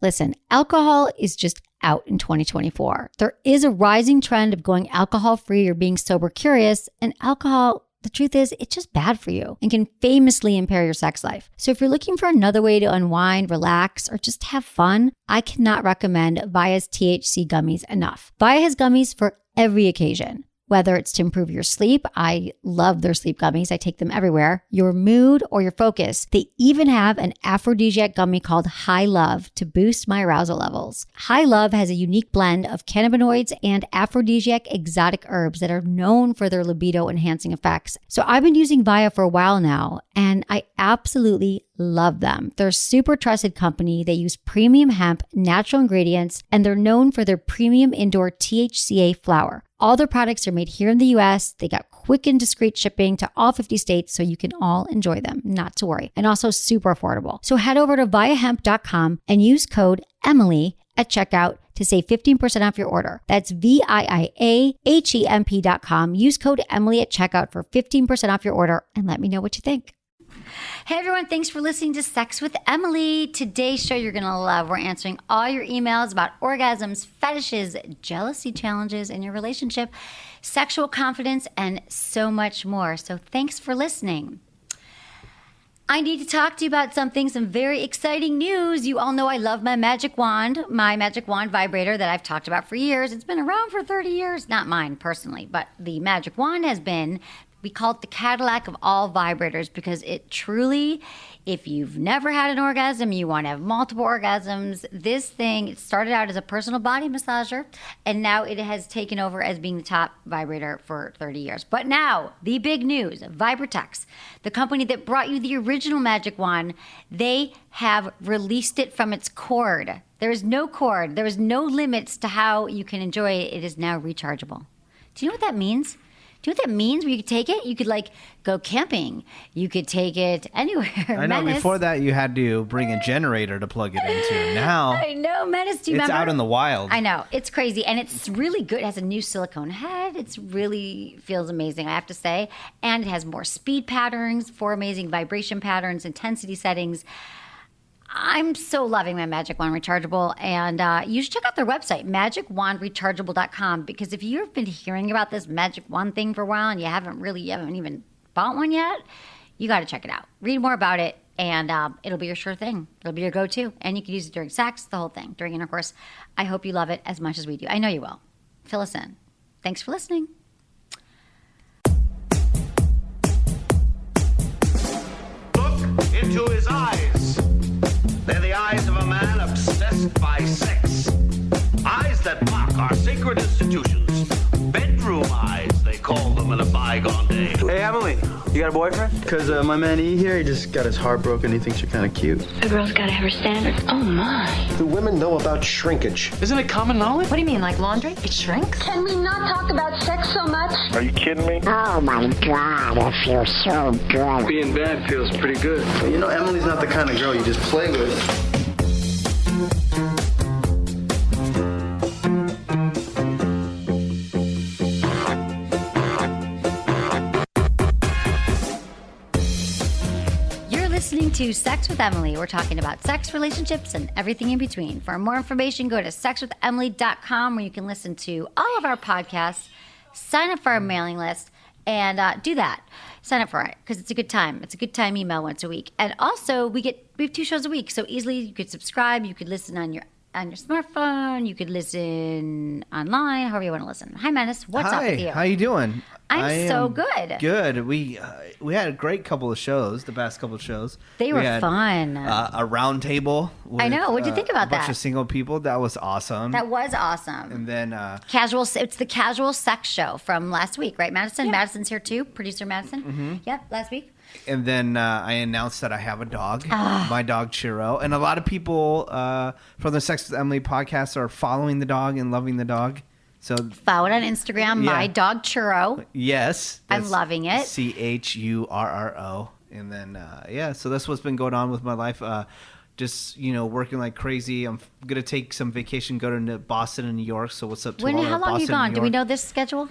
Listen, alcohol is just out in 2024. There is a rising trend of going alcohol-free or being sober curious, and alcohol, the truth is, it's just bad for you and can famously impair your sex life. So if you're looking for another way to unwind, relax, or just have fun, I cannot recommend Via's THC gummies enough. Via has gummies for every occasion. Whether it's to improve your sleep, I love their sleep gummies. I take them everywhere. Your mood or your focus. They even have an aphrodisiac gummy called High Love to boost my arousal levels. High Love has a unique blend of cannabinoids and aphrodisiac exotic herbs that are known for their libido enhancing effects. So I've been using Via for a while now, and I absolutely love them. They're a super trusted company. They use premium hemp, natural ingredients, and they're known for their premium indoor THCA flower. All their products are made here in the US. They got quick and discreet shipping to all 50 states, so you can all enjoy them, not to worry. And also super affordable. So head over to viahemp.com and use code Emily at checkout to save 15% off your order. That's VIIAHEMP.com. Use code Emily at checkout for 15% off your order and let me know what you think. Hey everyone, thanks for listening to Sex with Emily. Today's show you're going to love. We're answering all your emails about orgasms, fetishes, jealousy challenges in your relationship, sexual confidence, and so much more. So thanks for listening. I need to talk to you about some very exciting news. You all know I love my magic wand vibrator that I've talked about for years. It's been around for 30 years. Not mine personally, but the magic wand has been. We call it the Cadillac of all vibrators because it truly, if you've never had an orgasm, you want to have multiple orgasms, this thing, it started out as a personal body massager, and now it has taken over as being the top vibrator for 30 years. But now, the big news, Vibratex, the company that brought you the original magic wand, they have released it from its cord. There is no cord. There is no limits to how you can enjoy it. It is now rechargeable. Do you know what that means? Do you know what that means? Where you could take it? You could go camping. You could take it anywhere. I know. Menace. Before that, you had to bring a generator to plug it into. Now, I know. Menace, do you remember? It's out in the wild. I know. It's crazy. And it's really good. It has a new silicone head. It really feels amazing, I have to say. And it has more speed patterns, 4 amazing vibration patterns, intensity settings. I'm so loving my Magic Wand Rechargeable, and you should check out their website, magicwandrechargeable.com, because if you've been hearing about this Magic Wand thing for a while and you haven't even bought one yet, you got to check it out. Read more about it, and it'll be your sure thing. It'll be your go-to, and you can use it during sex, the whole thing, during intercourse. I hope you love it as much as we do. I know you will. Fill us in. Thanks for listening. Look into his eyes. They're the eyes of a man obsessed by sex. Eyes that mock our sacred institutions. Bedroom eyes, they call them in a bygone day. Hey, Emily, you got a boyfriend? Because my man E here, he just got his heart broken. He thinks you're kind of cute. A girl's got to have her standards. Oh, my. Do women know about shrinkage? Isn't it common knowledge? What do you mean, like laundry? It shrinks? Can we not talk about sex so much? Are you kidding me? Oh my God, it feels so good. Being bad feels pretty good. But you know, Emily's not the kind of girl you just play with. Listening to Sex with Emily. We're talking about sex, relationships, and everything in between. For more information, go to sexwithemily.com where you can listen to all of our podcasts, sign up for our mailing list, and do that. Sign up for it because it's a good time. It's a good time email once a week. And also, we have 2 shows a week, so easily you could subscribe. You could listen on your smartphone. You could listen online, however you want to listen. Hi, Menace. What's up with you? How you doing? I'm so good. Good. We had a great couple of shows, the past couple of shows. They were fun. A round table. With, I know. What'd you think about that? A bunch of single people. That was awesome. That was awesome. And then... It's the casual sex show from last week, right, Madison? Yeah. Madison's here too, producer Madison. Mm-hmm. Yep, last week. And then I announced that I have a dog, my dog Chiro. And a lot of people from the Sex with Emily podcast are following the dog and loving the dog. So follow it on Instagram, my dog Churro. Yes. I'm loving it. CHURRO. And then, so that's what's been going on with my life. Just, working like crazy. I'm going to take some vacation, go to Boston and New York. So what's up to all How long are you gone? Do we know this schedule?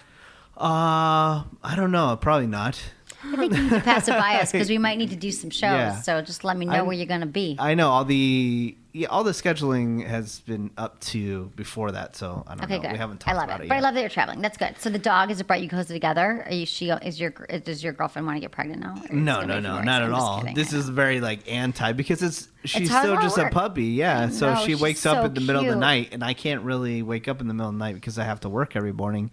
I don't know. Probably not. I think you need to pass it by us because we might need to do some shows. Yeah. So just let me know where you're going to be. I know all the Yeah, all the scheduling has been up to before that, so I don't Okay, know. good. We haven't I talked love about it. it But I yet. love that you're traveling. That's good. So the dog has brought you closer together. Does your girlfriend want to get pregnant now? Or is it No, gonna make you worse? not I'm at just all. kidding. This I know. is very like anti because she's hard still just a work. puppy. Yeah, so know, she she's wakes so up in the middle of the cute. night, and I can't really wake up in the middle of the night because I have to work every morning.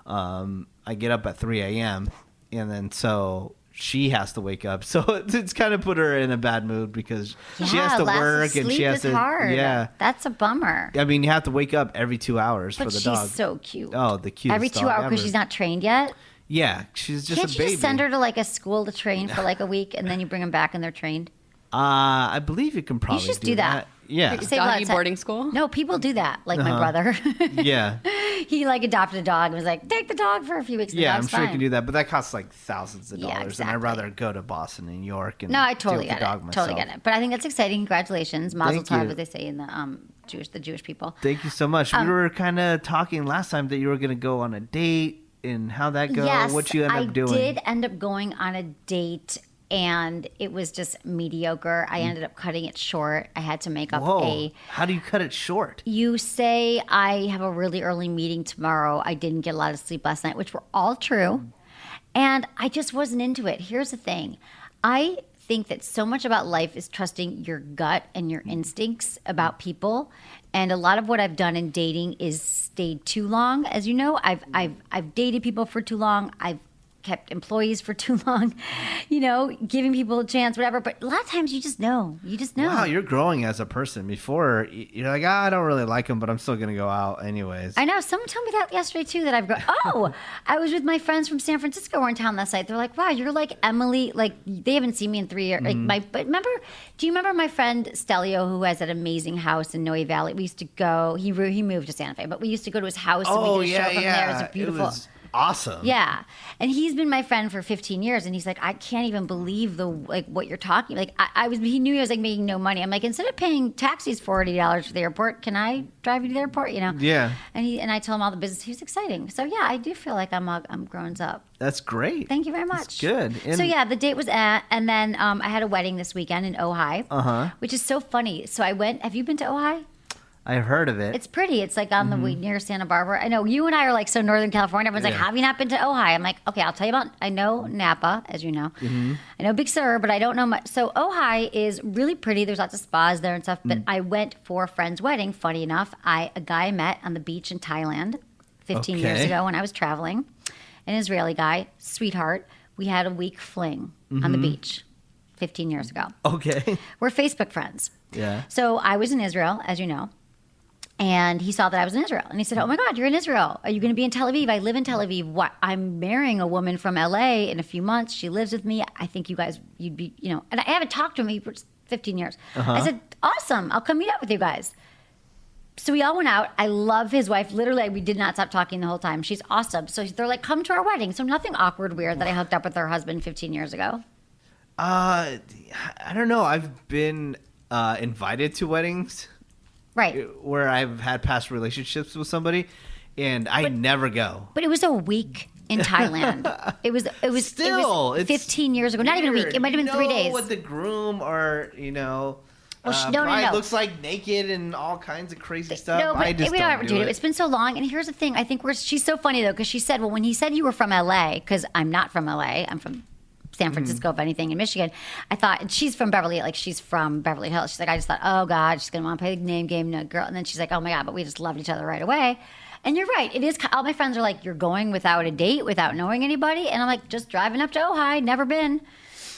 I get up at 3 a.m. and then so she has to wake up. So it's kind of put her in a bad mood because she has to lack of work and she sleep has is to. hard. Yeah, That's a bummer. I mean you have to wake up every 2 hours But for the she's dog. so cute. Oh, the cutest Every 2 dog hours because ever. she's not trained yet. Yeah, she's just Can't a you baby. just send her to like a school to train for like a week and then you bring them back and they're trained? I believe you can probably You should do that. Yeah. Save a lot Doggy of time. boarding school? No, people do that. Like my brother. Yeah. He like adopted a dog and was like, take the dog for a few weeks. And the Yeah, I'm dog's sure you fine. can do that, but that costs like thousands of Yeah, dollars, and I'd exactly. rather go to Boston and New York and No, I deal totally with the get dog it. myself. Totally get it. But I think that's exciting. Congratulations, Mazel Thank Tov, you. as they say in the Jewish people. Thank you so much. We were kind of talking last time that you were going to go on a date and how that go. Yes, What you end up doing? I did end up going on a date, and it was just mediocre. I ended up cutting it short. I had to make up Whoa! How do you cut it short? You say I have a really early meeting tomorrow. I didn't get a lot of sleep last night, which were all true. And I just wasn't into it. Here's the thing. I think that so much about life is trusting your gut and your instincts about people. And a lot of what I've done in dating is stayed too long. As you know, I've dated people for too long. I've kept employees for too long, giving people a chance, whatever. But a lot of times you just know. You just know. Wow, you're growing as a person. Before you're like, I don't really like him, but I'm still going to go out anyways. I know. Someone told me that yesterday too. That I've gone. Oh, I was with my friends from San Francisco. We're in town last night. They're like, "Wow, you're like Emily." Like they haven't seen me in 3 years. But remember? Do you remember my friend Stelio, who has that amazing house in Noe Valley? We used to go. He moved to Santa Fe, but we used to go to his house. Oh and we did a show from there. It was a beautiful. It was awesome. Yeah, and he's been my friend for 15 years, and he's like, I can't even believe what you're talking. Like he knew I was like making no money. I'm like, instead of paying taxis $40 for the airport, can I drive you to the airport? Yeah. And I told him all the business. He was exciting. So yeah, I do feel like I'm grown up. That's great. Thank you very much. That's good. So yeah, the date was and then I had a wedding this weekend in Ojai, which is so funny. So I went. Have you been to Ojai? I've heard of it. It's pretty. It's like on the way near Santa Barbara. I know you and I are like so Northern California. Everyone's like, have you not been to Ojai? I'm like, okay, I'll tell you about. I know Napa, as you know. I know Big Sur, but I don't know much. So Ojai is really pretty. There's lots of spas there and stuff. But I went for a friend's wedding. Funny enough, a guy I met on the beach in Thailand 15 years ago when I was traveling. An Israeli guy, sweetheart. We had a week fling on the beach 15 years ago. Okay. We're Facebook friends. Yeah. So I was in Israel, as you know. And he saw that I was in Israel. And he said, oh, my God, you're in Israel. Are you going to be in Tel Aviv? I live in Tel Aviv. What? I'm marrying a woman from L.A. in a few months. She lives with me. I think you'd be, And I haven't talked to him for 15 years. I said, awesome. I'll come meet up with you guys. So we all went out. I love his wife. Literally, we did not stop talking the whole time. She's awesome. So they're like, come to our wedding. So nothing awkward, weird that I hooked up with her husband 15 years ago. I don't know. I've been invited to weddings. Right. Where I've had past relationships with somebody, and I never go. But it was a week in Thailand. It was Still, it's 15 years ago. Not even a week. It might have been 3 days. What the groom or no. bride looks like naked and all kinds of crazy stuff. No, but I just we don't ever do it. It's been so long. And here's the thing. I think she's so funny though, because she said, well, when he said you were from LA, because I'm not from LA. I'm from San Francisco, if anything, in Michigan. I thought, and she's from Beverly Hills. She's like, I just thought, oh God, she's going to want to play the name game, no girl. And then she's like, oh my God, but we just loved each other right away. And you're right. It is. All my friends are like, you're going without a date, without knowing anybody. And I'm like, just driving up to Ojai, never been.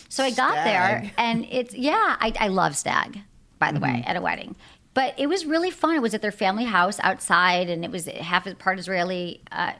So I got there, and I love stag, by the way, at a wedding. But it was really fun. It was at their family house outside, and it was part Israeli, part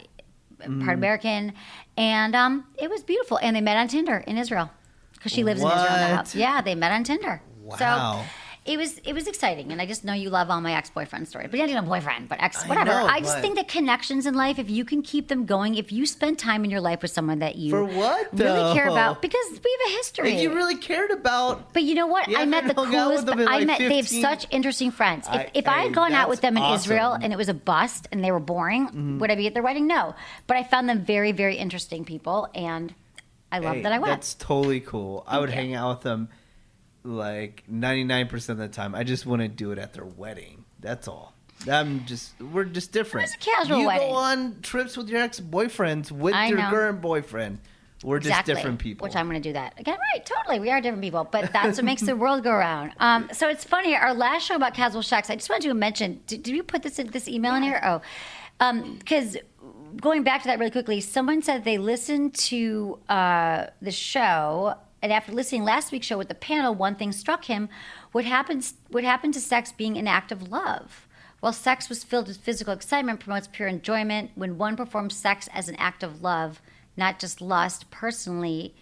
American, and it was beautiful. And they met on Tinder in Israel because she lives in Israel now. Yeah, they met on Tinder. Wow. So it was exciting, and I just know you love all my ex-boyfriend stories. But you don't even a boyfriend, but whatever. know, I just but- think that connections in life, if you can keep them going, if you spend time in your life with someone that you For what, really care though? about, because we have a history. If you really cared about, But you know what? You I met the haven't hung out coolest. with them in, like, They have 15 such interesting friends. If I had gone out with that's them in Israel awesome. and it was a bust and they were boring, would I be at their wedding? No. But I found them very, very interesting people, and I love that I went. That's totally cool. I would you. hang out with them like 99% of the time. I just wouldn't do it at their wedding. That's all. We're just different. It's a casual wedding. You go on trips with your ex-boyfriends with your current boyfriend. We're just different people. Which I'm going to do that. Again, right, totally. We are different people, but that's what makes the world go around. So it's funny. Our last show about casual sex, I just wanted to mention, did you put this email in here? Oh, because going back to that really quickly, someone said they listened to the show, and after listening last week's show with the panel, one thing struck him. What happened to sex being an act of love? While sex was filled with physical excitement, promotes pure enjoyment. When one performs sex as an act of love, not just lust, personally,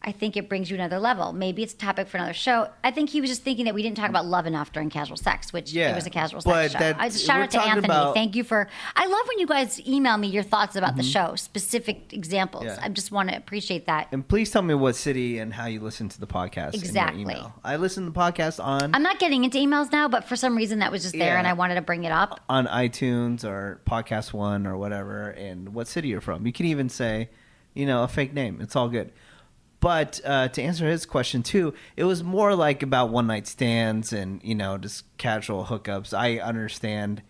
I think it brings you another level. Maybe it's a topic for another show. I think he was just thinking that we didn't talk about love enough during casual sex, which it was a casual sex show. Shout out to Anthony. Thank you for... I love when you guys email me your thoughts about the show, specific examples. I just want to appreciate that. And please tell me what city and how you listen to the podcast. Exactly. In your email. I listen to the podcast on... I'm not getting into emails now, but for some reason that was just there and I wanted to bring it up. On iTunes or Podcast One or whatever, and what city you're from. You can even say, a fake name. It's all good. But to answer his question, too, it was more like about one-night stands and, just casual hookups. I understand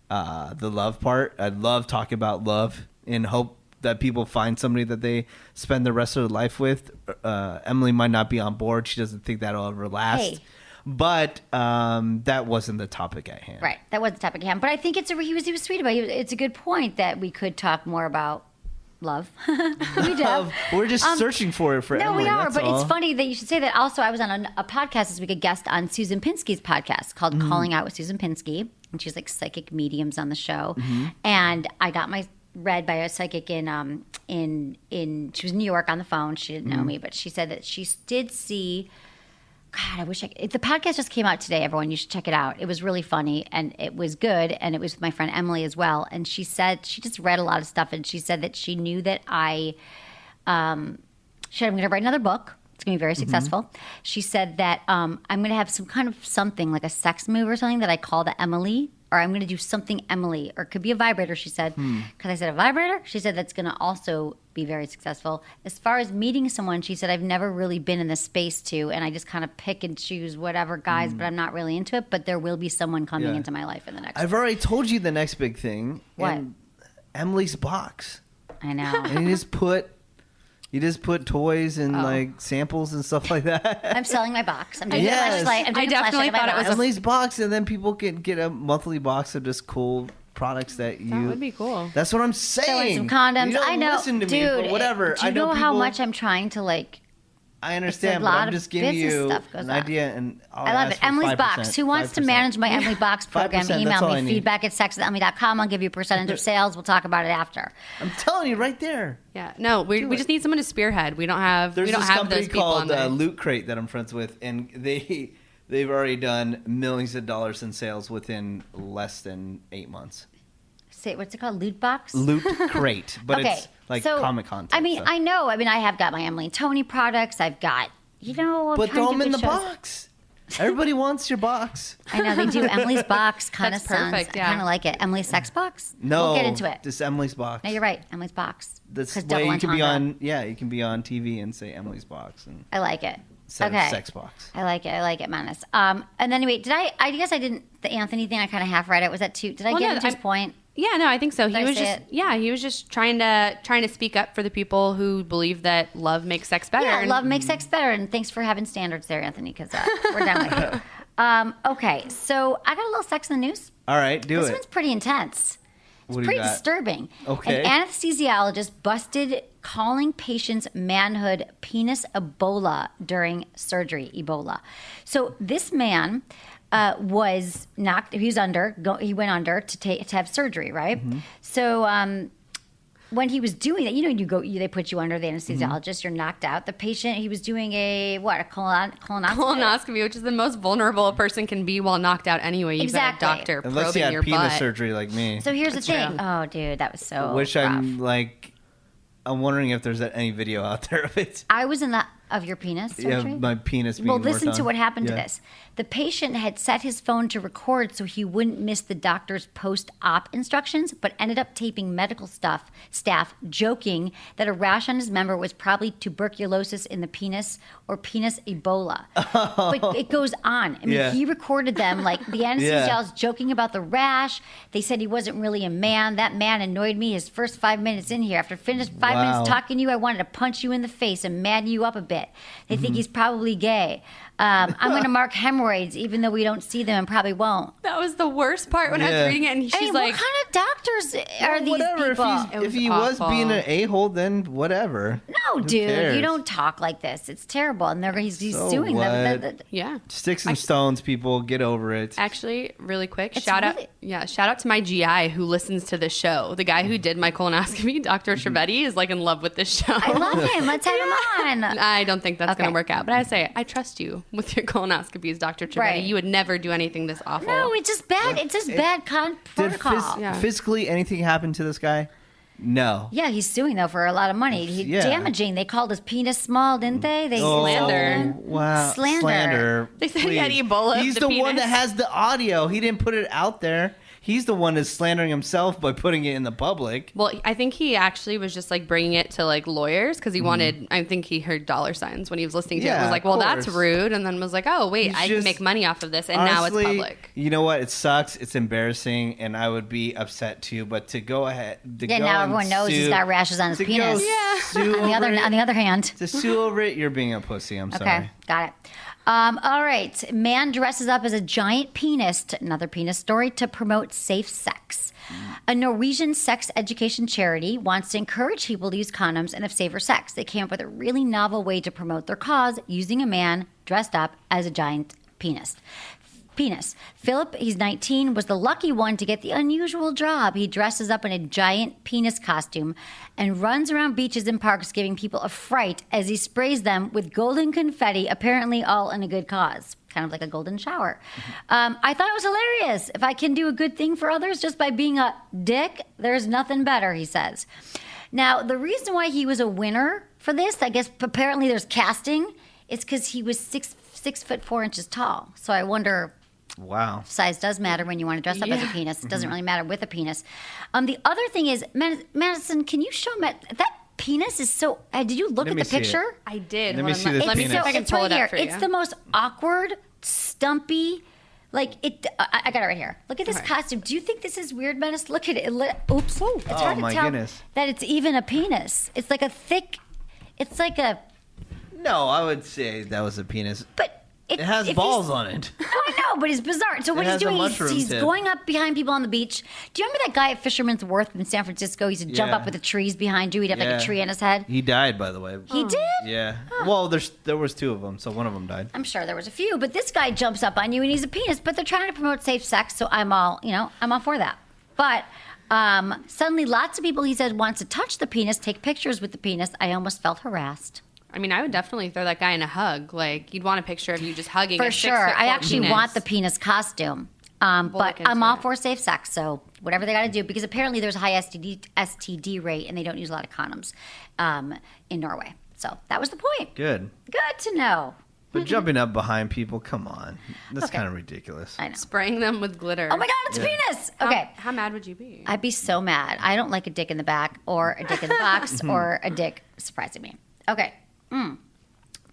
the love part. I love talking about love and hope that people find somebody that they spend the rest of their life with. Emily might not be on board. She doesn't think that'll ever last. Hey. But that wasn't the topic at hand. Right. That wasn't the topic at hand. But I think he was sweet about it. It's a good point that we could talk more about love. We do. We're just searching for it for Emily. No, we are. But all. it's funny that you should say that. Also, I was on a podcast this week, a guest on Susan Pinsky's podcast called Calling Out with Susan Pinsky. And she's like psychic mediums on the show. And I got my read by a psychic in she was in New York on the phone. She didn't know me, but she said that she did see... God, I wish the podcast just came out today, everyone. You should check it out. It was really funny and it was good. And it was with my friend Emily as well. And she said, she just read a lot of stuff and she said that she knew that I'm going to write another book. It's going to be very successful. She said that I'm going to have some kind of something like a sex move or something that I call the Emily, or I'm going to do something Emily, or it could be a vibrator, she said. Because I said a vibrator? She said that's going to also be very successful. As far as meeting someone, she said, I've never really been in this space too, and I just kind of pick and choose whatever guys, but I'm not really into it. But there will be someone coming into my life in the next I've already told you the next big thing. What? Emily's box. I know. And you just put toys and like samples and stuff like that. I'm selling my box. I'm doing a Yes. flashlight. I'm doing I a definitely flashlight thought it was Emily's box, and then people can get a monthly box of just cool products that you... That would be cool. That's what I'm selling saying. some condoms. You don't I know, listen to dude. me, but whatever. Do you I know how people- much I'm trying to like? I understand, a but lot I'm of just giving business you stuff goes an on. idea, and I love it. Emily's Box. Who wants to manage my Emily Box program? 5%, that's Email all I me need. feedback@sexwithemily.com. I'll give you a percentage of sales. We'll talk about it after. I'm telling you right there. Yeah, no, we just need someone to spearhead. We don't have There's we don't this have company those people on called there. Loot Crate that I'm friends with, and they've already done millions of dollars in sales within less than 8 months. Say what's it called? Loot Box. Loot Crate, but Okay, it's like so, comic content. I mean, so. I know. I mean, I have got my Emily and Tony products. I've got, I'm But trying throw to them get in the big shows. box. Everybody wants your box. I know they do. Emily's Box kind of That's sounds. perfect, I yeah. kind of like it. Emily's Sex Box. No, we'll get into it. Just Emily's box. No, you're right. Emily's Box. That's 'Cause way double you can be entendre. on. Yeah, you can be on TV and say Emily's box and I like it. instead Okay. of sex box. I like it, Menace. And then anyway, I guess I didn't, the Anthony thing, I kind of half read it. Was that too, did I Well, get no, into his point? Yeah, no, I think so. Did I say it? He was just trying to speak up for the people who believe that love makes sex better. Yeah, And- love makes sex better. And thanks for having standards there, Anthony, because we're done with you. Okay, so I got a little sex in the news. All right, do This it. one's pretty intense. It's What do you pretty got? disturbing. Okay. An anesthesiologist busted calling patients manhood penis Ebola during surgery. Ebola. So this man was knocked. He was he went under to have surgery, right? Mm-hmm. So when he was doing that, they put you under the anesthesiologist. Mm-hmm. You're knocked out. The patient, he was doing a colonoscopy. colonoscopy, which is the most vulnerable a person can be while knocked out anyway. You've Exactly. got a doctor Unless you probing had your penis butt. surgery like me. So here's the thing. true. Oh, dude, that was so Which rough. I'm wondering if there's any video out there of it. I was in the Of your penis Yeah, surgery? my penis being Well, worked listen to on. what happened to Yeah. this. The patient had set his phone to record so he wouldn't miss the doctor's post-op instructions, but ended up taping medical staff joking that a rash on his member was probably tuberculosis in the penis or penis Ebola. But it goes on. I mean, Yeah. he recorded them, like the anesthesiologist joking about the rash. They said he wasn't really a man. That man annoyed me his first 5 minutes in here. After finished 5 Wow. minutes talking to you, I wanted to punch you in the face and madden you up a bit. They think he's probably gay. I'm going to mark hemorrhoids, even though we don't see them and probably won't. That was the worst part when I was Yeah. reading it, and she's I mean, like, what kind of doctors are these Whatever. people? If he was awful. being an a-hole, then whatever. No, Who dude, cares? you don't talk like this. It's terrible, and he's So suing them. what? yeah. Sticks and stones, people. Get over it. Actually, really quick, It's shout really- out to my GI who listens to this show. The guy who did my colonoscopy, Dr. Trivedi, is like in love with this show. I love him. Let's have him on. I don't think that's going Okay. to work out, but I say I trust you with your colonoscopies, Dr. Trivedi. Right. You would never do anything this awful. No, it's just bad. It's just bad Did protocol. Yeah. physically anything happen to this guy? No. Yeah, he's suing though for a lot of money. Yeah. Damaging. They called his penis small, didn't they? They Slander. Wow. Slander. They said he had Please. Ebola of He's the the one penis. that has the audio. He didn't put it out there. He's the one that's slandering himself by putting it in the public. Well, I think he actually was just like bringing it to like lawyers because he wanted. I think he heard dollar signs when he was listening to it. Yeah, Was like, of well, that's course. rude, and then was like, oh wait, He's I can just- make money off of this, and Honestly, now it's public. You know what? It sucks. It's embarrassing, and I would be upset too. But to go ahead, Yeah, now everyone knows he's got rashes on his penis. Sue On the other hand. to sue over it, you're being a pussy. I'm Okay, sorry. got it. All right. Man dresses up as a giant penis, another penis story, to promote safe sex. A Norwegian sex education charity wants to encourage people to use condoms and have safer sex. They came up with a really novel way to promote their cause using a man dressed up as a giant penis. Philip, he's 19, was the lucky one to get the unusual job. He dresses up in a giant penis costume and runs around beaches and parks giving people a fright as he sprays them with golden confetti, apparently all in a good cause. Kind of like a golden shower. I thought it was hilarious. If I can do a good thing for others just by being a dick, there's nothing better, he says. Now, the reason why he was a winner for this, I guess apparently there's casting, is because he was 6'4" tall. So I wonder... Wow. Size does matter when you want to dress up as a penis. It doesn't really matter with a penis. The other thing is, Madison, can you show me that penis is so? Did you look Let at me the see it. picture? I did. Let me Hold on, see this Let me penis. see if I can it's pull right it here. up for It's you. the most awkward, stumpy. Like it. I got it right here. Look at this Okay. costume. Do you think this is weird, Menace? Look at it. Oops. It's hard to my tell goodness. that it's even a penis. It's like a thick. It's like a. No, I would say that was a penis. But It has if balls he's- on it. No, I know, but it's bizarre. So what It he's has a doing, mushroom he's tip. going up behind people on the beach. Do you remember that guy at Fisherman's Wharf in San Francisco? He used to jump Yeah. up with the trees behind you. He'd have like Yeah. a tree on his head. He died, by the way. He did? Yeah. Well, there was two of them, so one of them died. I'm sure there was a few, but this guy jumps up on you and he's a penis. But they're trying to promote safe sex, so I'm all for that. But suddenly, lots of people, he said, wants to touch the penis, take pictures with the penis. I almost felt harassed. I mean, I would definitely throw that guy in a hug. Like, you'd want a picture of you just hugging For a sure. 6'4" I actually penis. want the penis costume. But look into I'm all it. for safe sex, so whatever they got to do, because apparently there's a high STD rate and they don't use a lot of condoms in Norway. So that was the point. Good. Good to know. But jumping up behind people, come on. That's Okay. kind of ridiculous. I know. Spraying them with glitter. Oh my God, it's a penis! Okay. How mad would you be? I'd be so mad. I don't like a dick in the back or a dick in the box or a dick surprising me. Okay.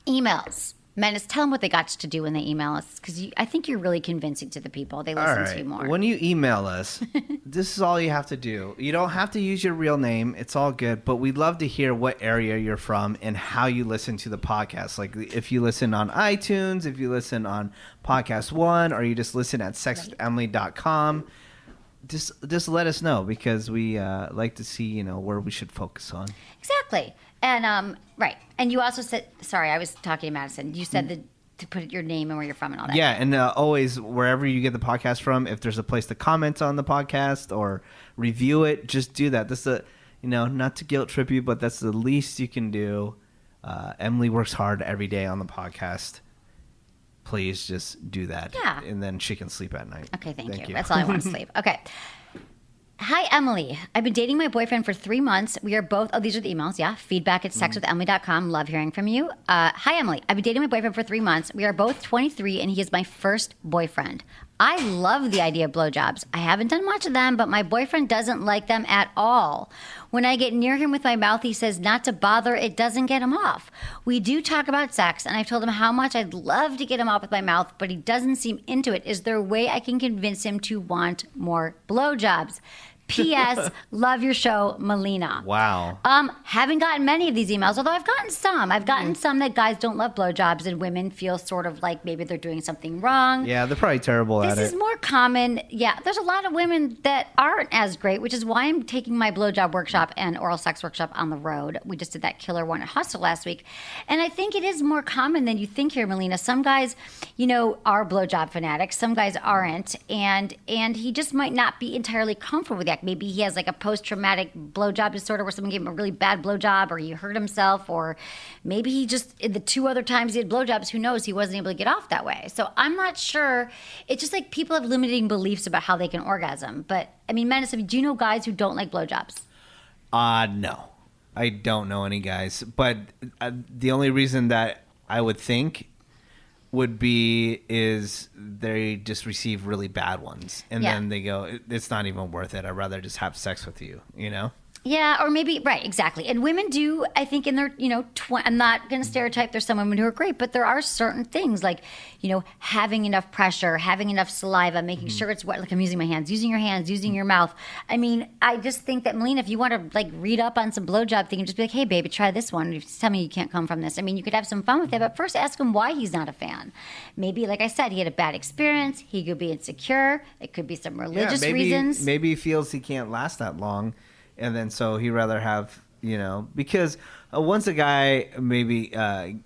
Emails. Menace, tell them what they got to do when they email us, because I think you're really convincing to the people. They All listen to you right. more. When you email us, this is all you have to do. You don't have to use your real name. It's all good. But we'd love to hear what area you're from and how you listen to the podcast. Like if you listen on iTunes, if you listen on Podcast One, or you just listen at sexwithemily.com. Just let us know, because we like to see where we should focus on. Exactly. And right. And you also said, sorry, I was talking to Madison. You said to put your name and where you're from and all that. Yeah, and always wherever you get the podcast from, if there's a place to comment on the podcast or review it, just do that. That's not to guilt trip you, but that's the least you can do. Emily works hard every day on the podcast. Please just do that. Yeah. And then she can sleep at night. Okay, thank you. That's all I want to sleep. Okay. Hi, Emily. I've been dating my boyfriend for 3 months. We are both, these are the emails, yeah. Feedback at sexwithemily.com. Love hearing from you. Hi, Emily. I've been dating my boyfriend for 3 months. We are both 23, and he is my first boyfriend. I love the idea of blowjobs. I haven't done much of them, but my boyfriend doesn't like them at all. When I get near him with my mouth, he says not to bother. It doesn't get him off. We do talk about sex, and I've told him how much I'd love to get him off with my mouth, but he doesn't seem into it. Is there a way I can convince him to want more blowjobs? P.S. Love your show, Melina. Wow. Haven't gotten many of these emails, although I've gotten some. I've gotten some that guys don't love blowjobs and women feel sort of like maybe they're doing something wrong. Yeah, they're probably terrible at it. This is more common. Yeah, there's a lot of women that aren't as great, which is why I'm taking my blowjob workshop and oral sex workshop on the road. We just did that killer one at Hustle last week. And I think it is more common than you think here, Melina. Some guys, are blowjob fanatics. Some guys aren't. And he just might not be entirely comfortable with that. Maybe he has like a post-traumatic blowjob disorder where someone gave him a really bad blowjob, or he hurt himself, or maybe he just, the 2 other times he had blowjobs, who knows, he wasn't able to get off that way. So I'm not sure. It's just like people have limiting beliefs about how they can orgasm. But I mean, Menace, do you know guys who don't like blowjobs? No. I don't know any guys. But the only reason that I would think would be is they just receive really bad ones, and then they go, it's not even worth it. I'd rather just have sex with you, Yeah, or maybe, right, exactly. And women do, I think, in their, I'm not going to stereotype, there's some women who are great, but there are certain things like, having enough pressure, having enough saliva, making sure it's wet, like I'm using my hands, using your hands, using your mouth. I mean, I just think that, Melina, if you want to, like, read up on some blowjob thing and just be like, hey, baby, try this one. You tell me you can't come from this. I mean, you could have some fun with it, but first ask him why he's not a fan. Maybe, like I said, he had a bad experience. He could be insecure. It could be some religious reasons. Maybe he feels he can't last that long. And then so he'd rather have, because once a guy maybe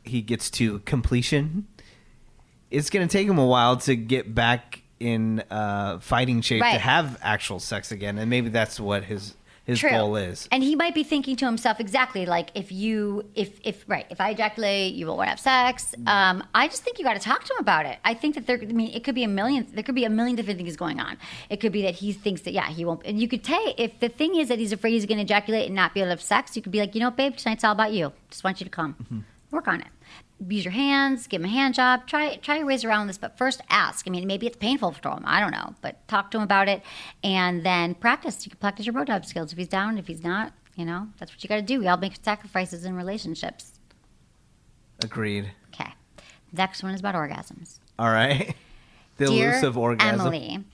he gets to completion, it's going to take him a while to get back in fighting shape to have actual sex again. And maybe that's what his goal is. And he might be thinking to himself, exactly, like if I ejaculate, you will want to have sex. I just think you got to talk to him about it. I think that there could be a million different things going on. It could be that he thinks that, he won't. And you could tell, if the thing is that he's afraid he's going to ejaculate and not be able to have sex, you could be like, babe, tonight's all about you. Just want you to come. Mm-hmm. Work on it. Use your hands, give him a hand job, try your ways around this, but first ask. I mean, maybe it's painful to him, I don't know, but talk to him about it, and then practice. You can practice your blowjob skills. If he's down, if he's not, that's what you got to do. We all make sacrifices in relationships. Agreed. Okay. Next one is about orgasms. All right. The elusive orgasm. Emily,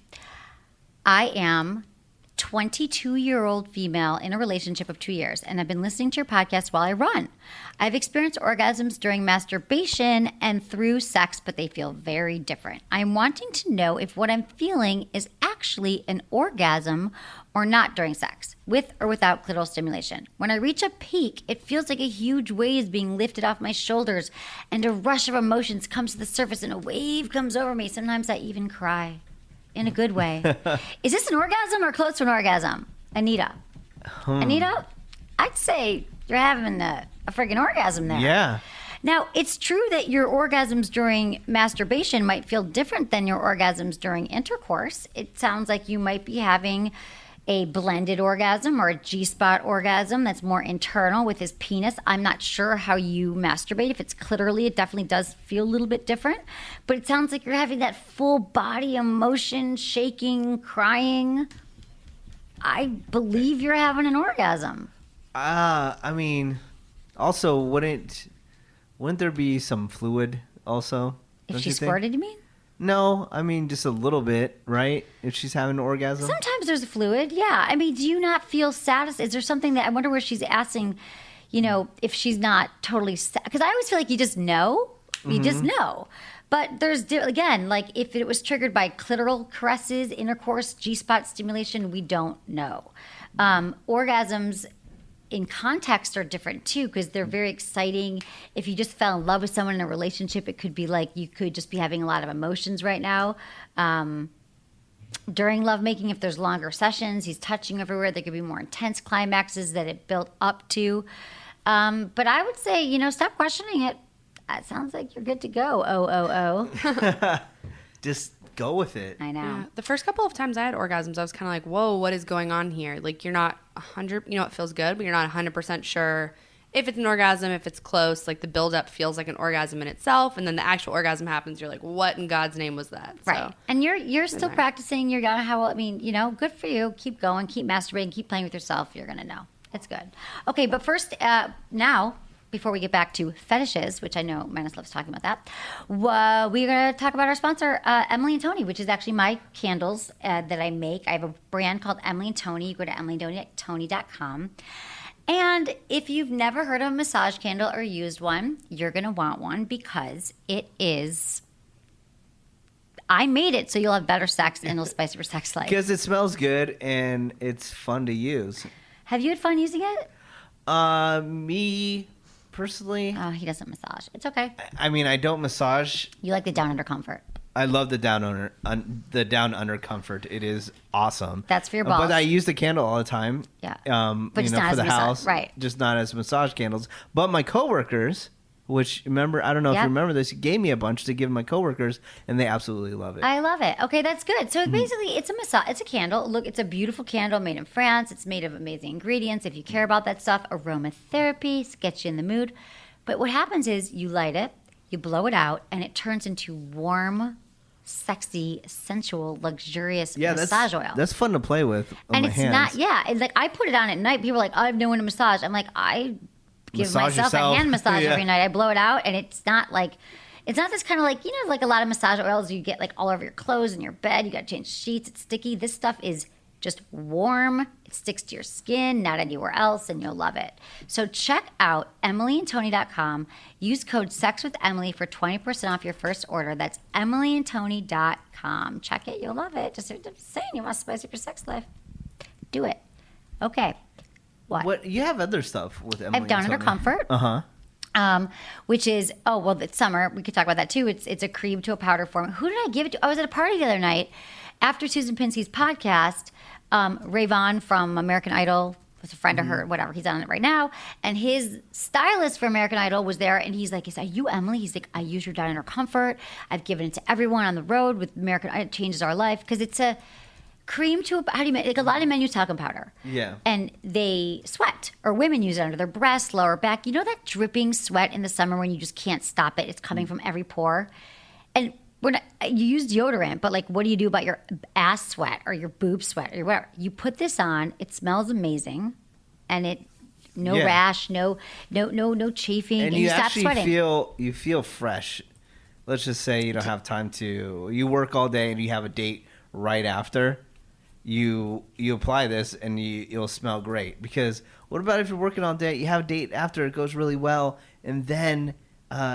I am 22-year-old female in a relationship of 2 years, and I've been listening to your podcast while I run. I've experienced orgasms during masturbation and through sex, but they feel very different. I'm wanting to know if what I'm feeling is actually an orgasm or not during sex, with or without clitoral stimulation. When I reach a peak, it feels like a huge weight is being lifted off my shoulders, and a rush of emotions comes to the surface, and a wave comes over me. Sometimes I even cry. In a good way. Is this an orgasm or close to an orgasm? Anita? Anita, I'd say you're having a friggin' orgasm there. Yeah. Now, it's true that your orgasms during masturbation might feel different than your orgasms during intercourse. It sounds like you might be having a blended orgasm or a G-spot orgasm that's more internal with his penis. I'm not sure how you masturbate. If it's clitorally, it definitely does feel a little bit different. But it sounds like you're having that full body emotion, shaking, crying. I believe you're having an orgasm. I mean, also, wouldn't there be some fluid also? If she squirted, you mean? No, I mean just a little bit, right? If she's having an orgasm. Sometimes there's a fluid, yeah. I mean, do you not feel satisfied? Is there something that I wonder where she's asking, if she's not totally, because I always feel like you just know, just know. But there's, again, like if it was triggered by clitoral caresses, intercourse, G-spot stimulation, we don't know. Orgasms in context are different too, because they're very exciting. If you just fell in love with someone in a relationship, it could be like you could just be having a lot of emotions right now. During lovemaking, if there's longer sessions, he's touching everywhere, there could be more intense climaxes that it built up to. But I would say, stop questioning it. It sounds like you're good to go. Oh. Just go with it. I know. Yeah. The first couple of times I had orgasms, I was kind of like, whoa, what is going on here? Like, you're not 100, it feels good, but you're not 100% sure if it's an orgasm, if it's close. Like, the buildup feels like an orgasm in itself, and then the actual orgasm happens. You're like, what in God's name was that? Right. So, And you're still practicing. You're gonna have. I mean, good for you. Keep going. Keep masturbating. Keep playing with yourself. You're gonna know. It's good. Okay, but first, now, before we get back to fetishes, which I know Menace loves talking about that, we're going to talk about our sponsor, Emily and Tony, which is actually my candles that I make. I have a brand called Emily and Tony. You go to emilydtony.com. And if you've never heard of a massage candle or used one, you're going to want one because it is... I made it so you'll have better sex and it'll spice your sex life. Because it smells good and it's fun to use. Have you had fun using it? Me... Personally, Oh, he doesn't massage. It's okay. I mean, I don't massage. You like the down under comfort. I love the down under comfort. It is awesome. That's for your balls. But I use the candle all the time. Yeah. But just not for as the massage, house, right. Just not as massage candles. But my coworkers, which remember, I don't know if Yep. you remember this, gave me a bunch to give my coworkers, and they absolutely love it. I love it. Okay, that's good. Mm-hmm. So basically, it's a massage. It's a candle. Look, it's a beautiful candle made in France. It's made of amazing ingredients. If you care about that stuff, aromatherapy gets you in the mood. But what happens is you light it, you blow it out, and it turns into warm, sexy, sensual, luxurious massage oil. That's fun to play with on and my it's hands. not, yeah. It's like I put it on at night. People are like, oh, I have no one to massage. I'm like, I give Massage myself yourself. a hand massage Yeah. every night. I blow it out, and it's not this kind of like, like a lot of massage oils you get like all over your clothes and your bed. You got to change sheets. It's sticky. This stuff is just warm. It sticks to your skin, not anywhere else, and you'll love it. So check out emilyandtony.com. Use code SEXWITHEMILY for 20% off your first order. That's emilyandtony.com. Check it. You'll love it. Just saying, you want to spice up your sex life. Do it. Okay. What? You have other stuff with Emily. I've Down Under Comfort. Which is, it's summer. We could talk about that too. It's a cream to a powder form. Who did I give it to? I was at a party the other night after Susan Pinsky's podcast. Ray Vaughn from American Idol was a friend of her, whatever. He's on it right now. And his stylist for American Idol was there. And he's like, are you Emily? He's like, I use your Down Under Comfort. I've given it to everyone on the road with American Idol. It changes our life. Because it's a cream to how do you make, like a lot of men use talcum powder. Yeah. And they sweat. Or women use it under their breasts, lower back. You know that dripping sweat in the summer when you just can't stop it? It's coming from every pore. And you use deodorant, but like, what do you do about your ass sweat or your boob sweat or whatever? You put this on. It smells amazing, and no rash, no chafing, and you stop actually sweating. you feel fresh. Let's just say you don't have time to. You work all day and you have a date right after. You apply this and you'll smell great. Because what about if you're working all day, you have a date after, it goes really well, and then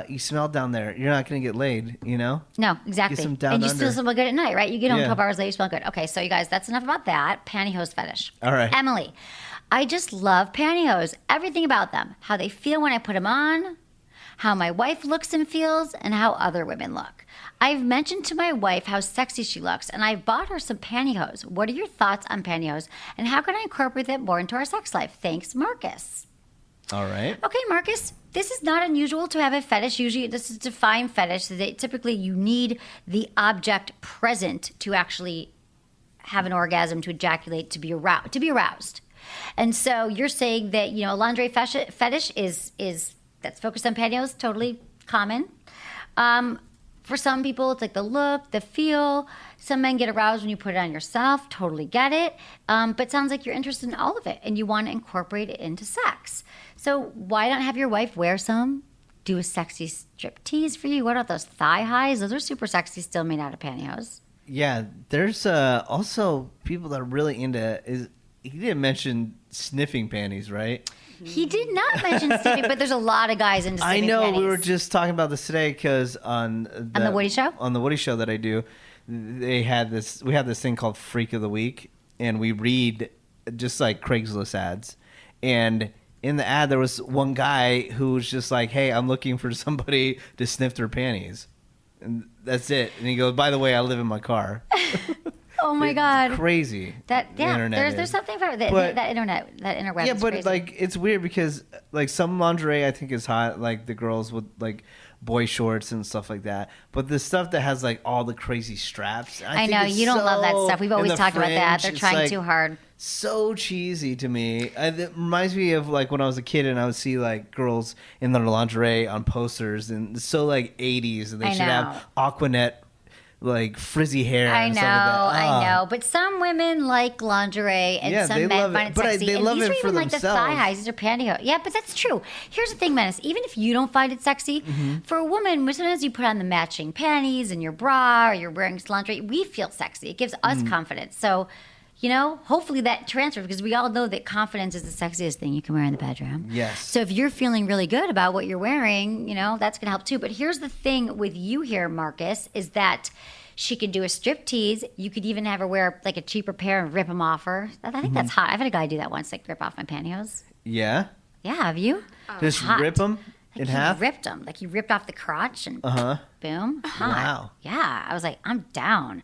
you smell down there. You're not going to get laid, No, exactly. Get some down and you under. still smell good at night, right? You get home Yeah. 12 hours later, you smell good. Okay, so you guys, that's enough about that. Pantyhose fetish. All right. Emily, I just love pantyhose. Everything about them. How they feel when I put them on, how my wife looks and feels, and how other women look. I've mentioned to my wife how sexy she looks, and I've bought her some pantyhose. What are your thoughts on pantyhose, and how can I incorporate it more into our sex life? Thanks, Marcus. All right. Okay, Marcus, this is not unusual to have a fetish. Usually, this is a defined fetish. Typically, you need the object present to actually have an orgasm, to ejaculate, to be aroused. And so you're saying that, a lingerie fetish is that's focused on pantyhose, totally common. For some people, it's like the look, the feel. Some men get aroused when you put it on yourself. Totally get it. But it sounds like you're interested in all of it and you want to incorporate it into sex. So why not have your wife wear some? Do a sexy strip tease for you. What about those thigh highs? Those are super sexy, still made out of pantyhose. Yeah, there's also people that are really into. He didn't mention sniffing panties, right? He did not mention sniffing, but there's a lot of guys into sniffing I know. panties. We were just talking about this today because on the Woody Show? On the Woody Show that I do, we have this thing called Freak of the Week, and we read just like Craigslist ads. And in the ad, there was one guy who was just like, "Hey, I'm looking for somebody to sniff their panties," and that's it. And he goes, "By the way, I live in my car." Oh my God. Crazy. The internet there's is. something about that internet, that interweb. Yeah, is but crazy. like it's weird because like some lingerie I think is hot, like the girls with like, boy shorts and stuff like that. But the stuff that has like all the crazy straps, I know you don't love that stuff. We've always talked about that. They're trying too hard. So cheesy to me. It reminds me of like when I was a kid and I would see like girls in their lingerie on posters, and it's so like 80s, and they should have Aquanet like frizzy hair. I and know, stuff like that. I know. But some women like lingerie, and some men find it sexy. They love these it are for even like the themselves. thigh highs. These are pantyhose. Yeah, but that's true. Here's the thing, Menace. Even if you don't find it sexy, for a woman, sometimes you put on the matching panties and your bra, or you're wearing lingerie, we feel sexy. It gives us confidence. So, hopefully that transfers, because we all know that confidence is the sexiest thing you can wear in the bedroom. Yes. So if you're feeling really good about what you're wearing, that's going to help too. But here's the thing with you here, Marcus, is that she could do a strip tease. You could even have her wear like a cheaper pair and rip them off her. I think that's hot. I've had a guy do that once, like rip off my pantyhose. Yeah. Yeah, have you? Just Hot. rip them in half. He ripped them. Like he ripped off the crotch and boom. Hot. Wow. Yeah. I was like, I'm down.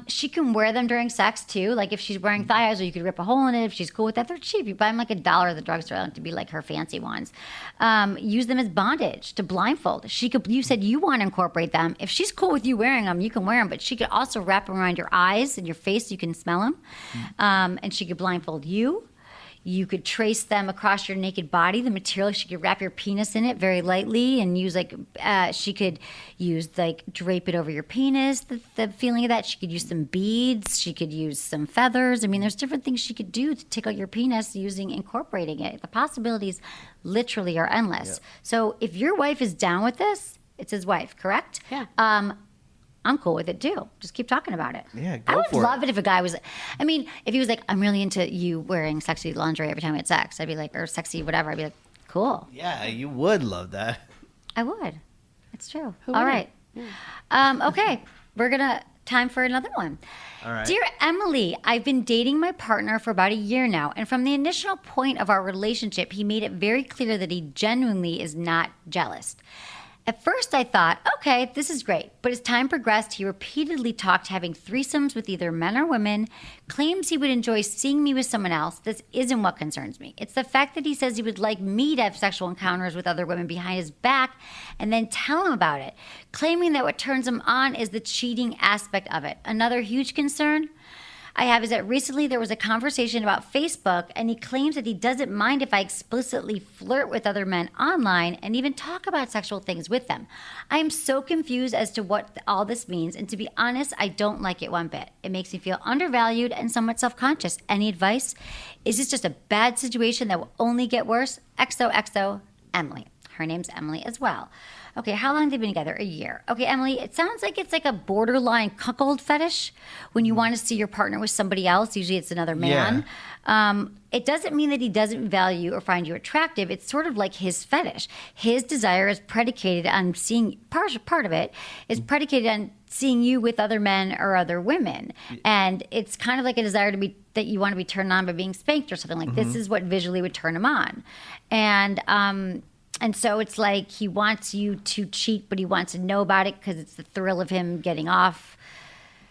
She can wear them during sex too. Like if she's wearing thigh highs, or you could rip a hole in it. If she's cool with that, they're cheap. You buy them like $1 at the drugstore. They don't have to be like her fancy ones. Use them as bondage to blindfold. You said you want to incorporate them. If she's cool with you wearing them, you can wear them. But she could also wrap them around your eyes and your face so you can smell them. And she could blindfold you. You could trace them across your naked body. The material, she could wrap your penis in it very lightly and use she could use drape it over your penis, the feeling of that. She could use some beads. She could use some feathers. I mean, there's different things she could do to tickle your penis incorporating it. The possibilities literally are endless. Yep. So if your wife is down with this, it's his wife, correct? Yeah. I'm cool with it too. Just keep talking about it. Yeah, I would for love it if a guy was, if he was like, I'm really into you wearing sexy lingerie every time we had sex. I'd be like, or sexy whatever. I'd be like, cool. Yeah, you would love that. I would. It's true. Who All wouldn't? right. Okay. Time for another one. All right. Dear Emily, I've been dating my partner for about a year now, and from the initial point of our relationship, he made it very clear that he genuinely is not jealous. At first, I thought, okay, this is great. But as time progressed, he repeatedly talked having threesomes with either men or women, claims he would enjoy seeing me with someone else. This isn't what concerns me. It's the fact that he says he would like me to have sexual encounters with other women behind his back and then tell him about it, claiming that what turns him on is the cheating aspect of it. Another huge concern I have is that recently there was a conversation about Facebook, and he claims that he doesn't mind if I explicitly flirt with other men online and even talk about sexual things with them. I am so confused as to what all this means, and to be honest, I don't like it one bit. It makes me feel undervalued and somewhat self-conscious. Any advice? Is this just a bad situation that will only get worse? XOXO, Emily. Her name's Emily as well. Okay, how long have they been together? A year. Okay, Emily, it sounds like it's like a borderline cuckold fetish when you want to see your partner with somebody else. Usually it's another man. Yeah. It doesn't mean that he doesn't value or find you attractive. It's sort of like his fetish. His desire is predicated on seeing, part of it is predicated on seeing you with other men or other women. And it's kind of like a desire that you want to be turned on by being spanked or something. Like this is what visually would turn him on. And so it's like he wants you to cheat, but he wants to know about it because it's the thrill of him getting off.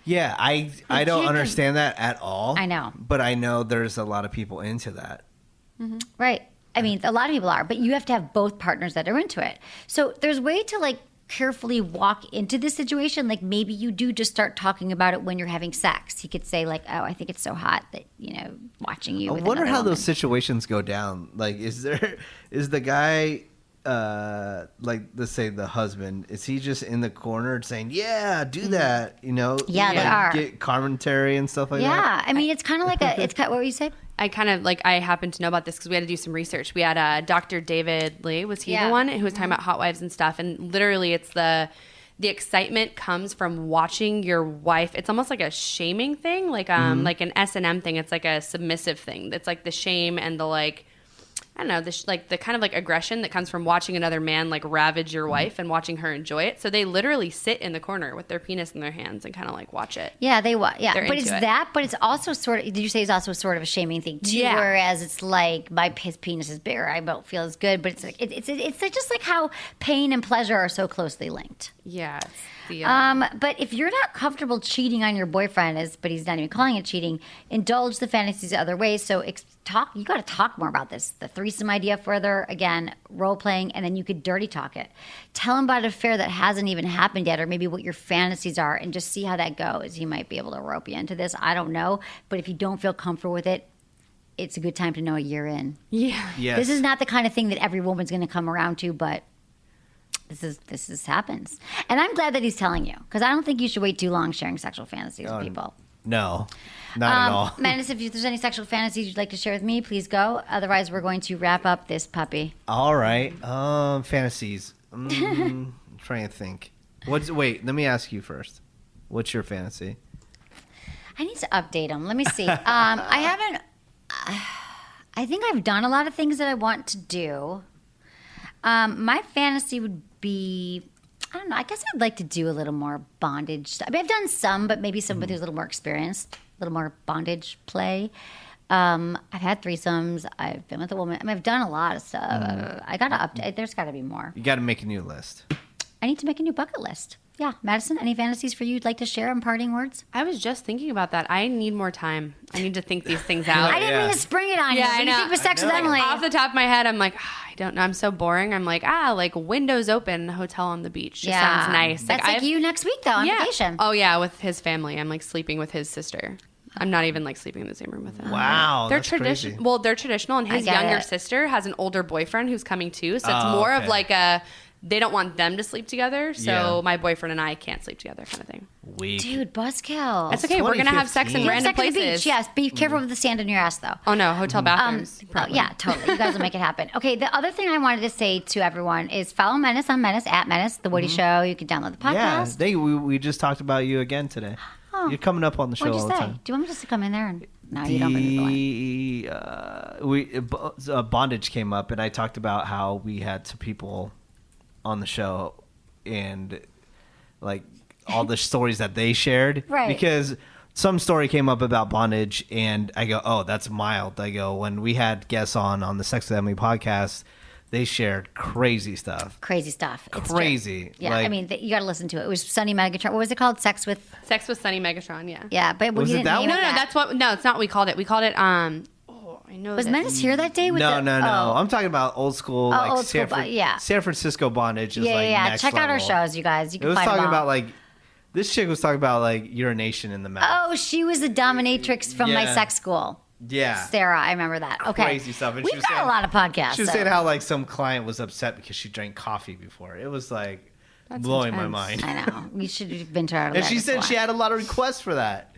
Yeah, I don't understand that at all. I know. But I know there's a lot of people into that. Mm-hmm. Right. I mean, a lot of people are, but you have to have both partners that are into it. So there's a way to carefully walk into this situation. Like maybe you do just start talking about it when you're having sex. He could say oh, I think it's so hot that, watching you. I wonder how those situations go down. Like, is the guy... let's say the husband, is he just in the corner saying, yeah, do that, Yeah, they are. Get commentary and stuff like that? Yeah, I mean, it's kind of like what were you saying? I happen to know about this because we had to do some research. We had Dr. David Lee, was he the one who was talking about hot wives and stuff? And literally it's the excitement comes from watching your wife. It's almost like a shaming thing, like an S&M thing. It's like a submissive thing. It's like the shame and the I don't know, the kind of aggression that comes from watching another man ravage your wife and watching her enjoy it. So they literally sit in the corner with their penis in their hands and kind of watch it. Yeah, yeah. They're but it's it. that, but it's also sort of, did you say it's also sort of a shaming thing too? Yeah. Whereas it's like his penis is bigger, I don't feel as good, but it's just like how pain and pleasure are so closely linked. Yeah. But if you're not comfortable cheating on your boyfriend, but he's not even calling it cheating, indulge the fantasies other ways. So you got to talk more about this, the threesome idea further, again, role playing, and then you could dirty talk it. Tell him about an affair that hasn't even happened yet, or maybe what your fantasies are, and just see how that goes. He might be able to rope you into this. I don't know. But if you don't feel comfortable with it, it's a good time to know a year in. Yeah. Yes. This is not the kind of thing that every woman's going to come around to, but this happens. And I'm glad that he's telling you, because I don't think you should wait too long sharing sexual fantasies with people. No, not at all. Menace, if there's any sexual fantasies you'd like to share with me, please go. Otherwise, we're going to wrap up this puppy. All right. Fantasies. I'm trying to think. Wait, let me ask you first. What's your fantasy? I need to update them. Let me see. I haven't. I think I've done a lot of things that I want to do. My fantasy would be, I don't know, I guess I'd like to do a little more bondage stuff. I mean, I've done some, but maybe somebody who's a little more experienced, a little more bondage play. I've had threesomes. I've been with a woman. I mean, I've done a lot of stuff. I got to update. There's got to be more. You got to make a new list. I need to make a new bucket list. Yeah. Madison, any fantasies for you you'd like to share in parting words? I was just thinking about that. I need more time. I need to think these things out. I didn't mean to spring it on you. Yeah, What I do you know. think with Sex with I know. Emily? Off the top of my head, I'm like, I don't know. I'm so boring. I'm like, like windows open, hotel on the beach. Just sounds nice. That's like you next week, though, on vacation. Oh, yeah, with his family. I'm like sleeping with his sister. I'm not even like sleeping in the same room with him. Wow, They're that's crazy. traditional. Well, they're traditional, and his get younger it. sister has an older boyfriend who's coming too. So it's more of okay. like they don't want them to sleep together. So Yeah. my boyfriend and I can't sleep together, kind of thing. Weak. Dude, buzzkill. It's okay. We're gonna have sex in 2015. You have random sex at the places. beach, yes. Be careful with the sand in your ass, though. Oh no, hotel bathrooms. probably. Yeah, totally. You guys will make it happen. Okay, the other thing I wanted to say to everyone is follow Menace on Menace, at Menace, The Woody Show. You can download the Yeah, podcast. we just talked about you again today. You're coming up on the show What'd all you the say? time. Do you want me just to come in there? And no, you don't bring me the line. Bondage came up, and I talked about how we had some people on the show, and like all the stories that they shared, Right. Because some story came up about bondage, and I go, "Oh, that's mild." I go, when we had guests on the Sex with Emily podcast, they shared crazy stuff. Crazy stuff. It's true. Crazy. Yeah, Like- I mean, you got to listen to it. It was Sunny Megatron. What was it called? Sex with... Sex with Sunny Megatron. Yeah. Yeah, but Was we it didn't that name one? it No, that. that's what. No, it's not what we called it. We called it. I know. Was that- Menace here that day? With No. Oh. I'm talking about old school, like old school yeah. San Francisco bondage is Yeah, like yeah. next Check out our level. shows, you guys. You It can was find them talking all. about like this chick was talking about like urination in the mouth. Oh, she was the dominatrix from my Yeah. sex school. Yeah. Sarah, I remember that. Okay. Crazy stuff. And We've she was got saying- a lot of podcasts. She was so- saying how like some client was upset because she drank coffee before. It was like blowing my intense. mind. I know. We should have been to our And she said she had a lot of requests for that.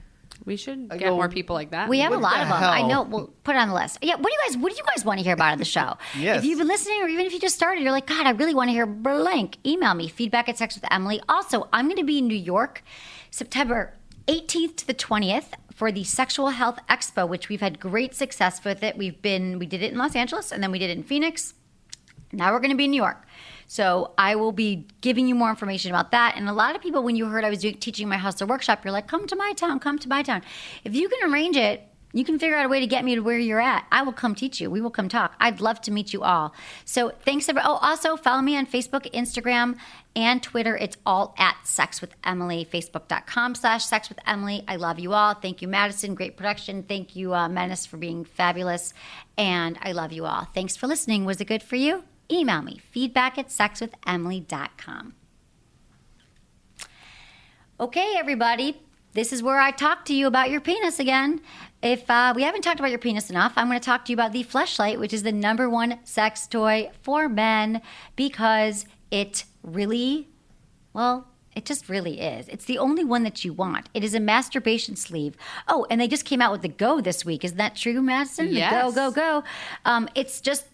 We should I get go, more people like that. We have a What lot the of them. I hell? know. We'll put it on the list. Yeah. What do you guys want to hear about on the show? Yes. If you've been listening, or even if you just started, you're like, God, I really want to hear blank. Email me feedback@sexwithemily. Also, I'm going to be in New York, September 18th to the 20th for the Sexual Health Expo, which we've had great success with it. We did it in Los Angeles, and then we did it in Phoenix. Now we're going to be in New York. So I will be giving you more information about that. And a lot of people, when you heard I was teaching my hustler workshop, you're like, come to my town, come to my town. If you can arrange it, you can figure out a way to get me to where you're at. I will come teach you. We will come talk. I'd love to meet you all. So thanks. Also follow me on Facebook, Instagram, and Twitter. It's all at Sex with Emily, Facebook.com/Sex with Emily. I love you all. Thank you, Madison. Great production. Thank you, Menace, for being fabulous. And I love you all. Thanks for listening. Was it good for you? Email me, feedback@sexwithemily.com. Okay, everybody. This is where I talk to you about your penis again. If we haven't talked about your penis enough, I'm going to talk to you about the Fleshlight, which is the #1 sex toy for men because it really, well, it just really is. It's the only one that you want. It is a masturbation sleeve. Oh, and they just came out with the Go this week. Isn't that true, Madison? Yes. The Go. It's just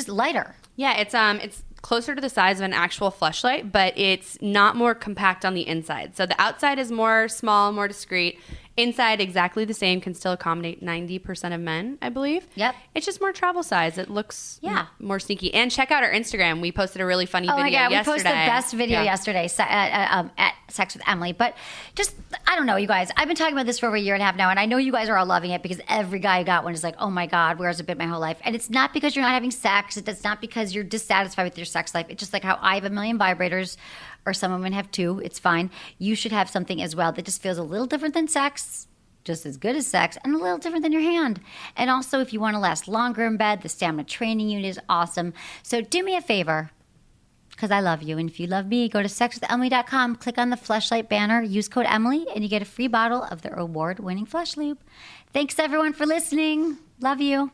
lighter. Yeah, it's closer to the size of an actual fleshlight, but it's not more compact on the inside. So the outside is more small, more discreet. Inside, exactly the same, can still accommodate 90% of men, I believe. Yep. It's just more travel size. It looks more sneaky. And check out our Instagram. We posted a really funny video yesterday. We posted the best video yesterday at Sex with Emily. But just, I don't know, you guys. I've been talking about this for over a year and a half now, and I know you guys are all loving it because every guy who got one is like, oh my God, where's it been my whole life? And it's not because you're not having sex. It's not because you're dissatisfied with your sex life. It's just like how I have a million vibrators, or some women have two. It's fine. You should have something as well that just feels a little different than sex, just as good as sex and a little different than your hand. And also, if you want to last longer in bed, the stamina training unit is awesome. So do me a favor, because I love you. And if you love me, go to sexwithemily.com, click on the Fleshlight banner, use code Emily, and you get a free bottle of their award-winning Flesh Lube. Thanks, everyone, for listening. Love you.